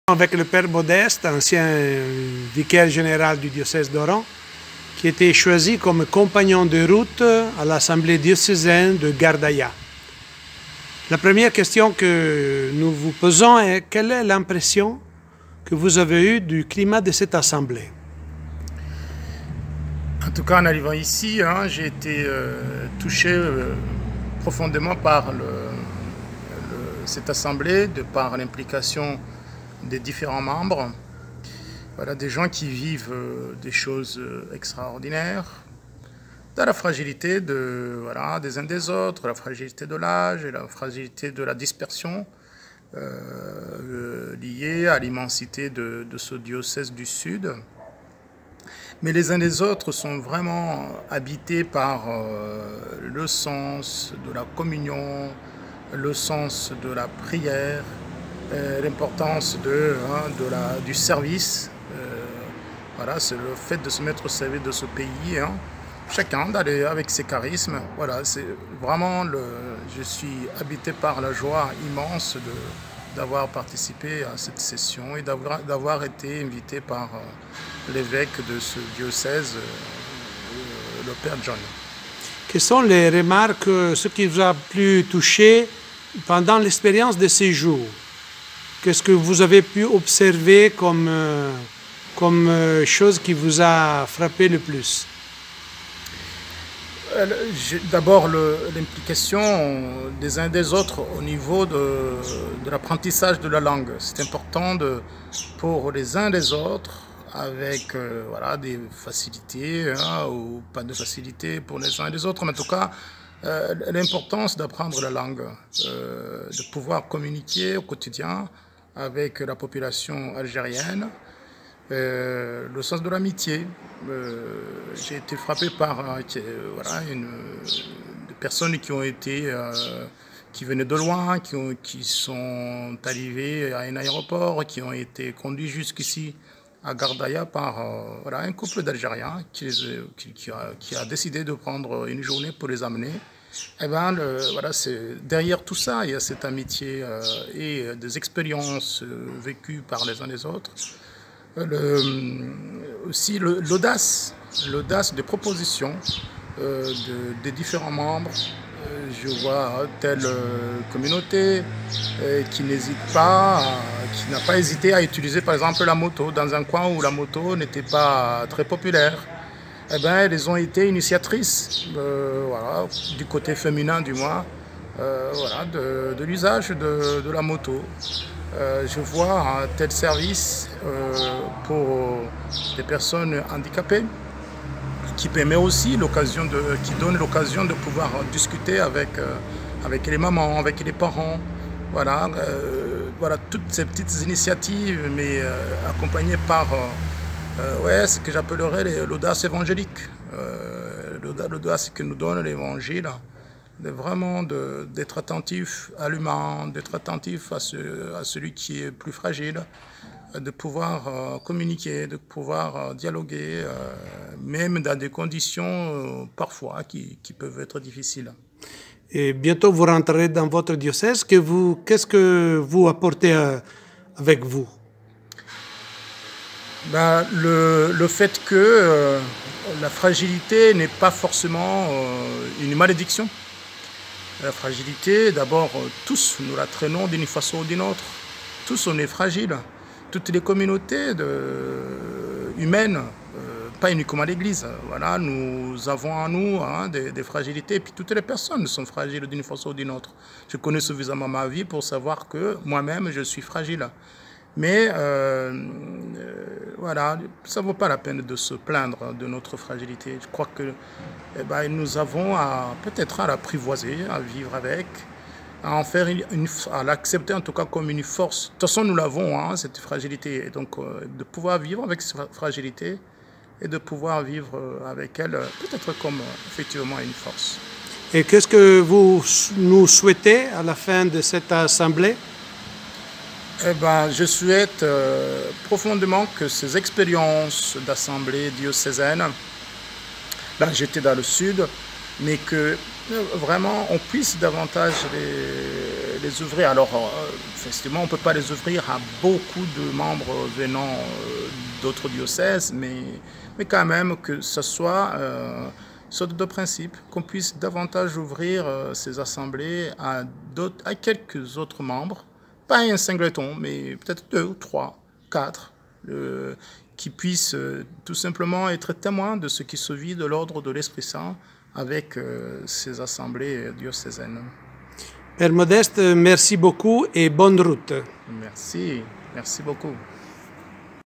Avec le père Modeste, ancien vicaire général du diocèse d'Oran, qui était choisi comme compagnon de route à l'Assemblée diocésaine de Gardaïa. La première question que nous vous posons est quelle est l'impression que vous avez eue du climat de cette assemblée? En tout cas, en arrivant ici, j'ai été touché profondément par cette assemblée, de par l'implication des différents membres. Voilà, des gens qui vivent des choses extraordinaires, dans la fragilité des uns des autres, la fragilité de l'âge, la fragilité de la dispersion liée à l'immensité de ce diocèse du Sud. Mais les uns des autres sont vraiment habités par le sens de la communion, le sens de la prière, l'importance du service. Voilà, c'est le fait de se mettre au service de ce pays, chacun d'aller avec ses charismes. Voilà, c'est vraiment je suis habité par la joie immense d'avoir participé à cette session et d'avoir été invité par l'évêque de ce diocèse, le Père John. Quelles sont les remarques, ce qui vous a plus touché pendant l'expérience de ces jours? Qu'est-ce que vous avez pu observer comme chose qui vous a frappé le plus? D'abord, l'implication des uns des autres au niveau de l'apprentissage de la langue. C'est important pour les uns des autres, avec des facilités ou pas de facilités pour les uns et les autres, mais en tout cas, l'importance d'apprendre la langue, de pouvoir communiquer au quotidien avec la population algérienne, le sens de l'amitié. J'ai été frappé par des personnes qui venaient de loin, qui sont arrivées à un aéroport, qui ont été conduits jusqu'ici à Gardaïa par un couple d'Algériens qui a décidé de prendre une journée pour les amener. Et derrière tout ça, il y a cette amitié et des expériences vécues par les uns les autres. Aussi l'audace des propositions des différents membres. Je vois telle communauté qui n'a pas hésité à utiliser par exemple la moto dans un coin où la moto n'était pas très populaire. Elles ont été initiatrices, du côté féminin du moins, de l'usage de la moto. Je vois un tel service pour des personnes handicapées qui permet aussi qui donne l'occasion de pouvoir discuter avec les mamans, avec les parents. Voilà, toutes ces petites initiatives, mais accompagnées par ce que j'appellerais l'audace évangélique, l'audace que nous donne l'évangile. Vraiment d'être attentif à l'humain, d'être attentif à celui qui est plus fragile, de pouvoir communiquer, de pouvoir dialoguer, même dans des conditions parfois qui peuvent être difficiles. Et bientôt vous rentrerez dans votre diocèse. Qu'est-ce que vous apportez avec vous? Le fait que la fragilité n'est pas forcément une malédiction. La fragilité, d'abord, tous nous la traînons d'une façon ou d'une autre. Tous on est fragiles. Toutes les communautés humaines, pas uniquement l'Église. Voilà, nous avons en nous des fragilités. Et puis toutes les personnes sont fragiles d'une façon ou d'une autre. Je connais suffisamment ma vie pour savoir que moi-même, je suis fragile. Mais ça ne vaut pas la peine de se plaindre de notre fragilité. Je crois que nous avons peut-être à l'apprivoiser, à vivre avec, à l'accepter en tout cas comme une force. De toute façon, nous l'avons, cette fragilité. Et donc, de pouvoir vivre avec cette fragilité et de pouvoir vivre avec elle, peut-être comme effectivement une force. Et qu'est-ce que vous nous souhaitez à la fin de cette assemblée? Je souhaite profondément que ces expériences d'assemblée diocésaine, là j'étais dans le sud, mais que vraiment on puisse davantage les ouvrir. Alors, effectivement, on ne peut pas les ouvrir à beaucoup de membres venant d'autres diocèses, mais quand même que ce soit sur deux principes, qu'on puisse davantage ouvrir ces assemblées à quelques autres membres, pas un singleton, mais peut-être 2 ou 3, 4, qui puissent tout simplement être témoins de ce qui se vit de l'ordre de l'Esprit Saint avec ces assemblées diocésaines. Père Modeste, merci beaucoup et bonne route. Merci, merci beaucoup.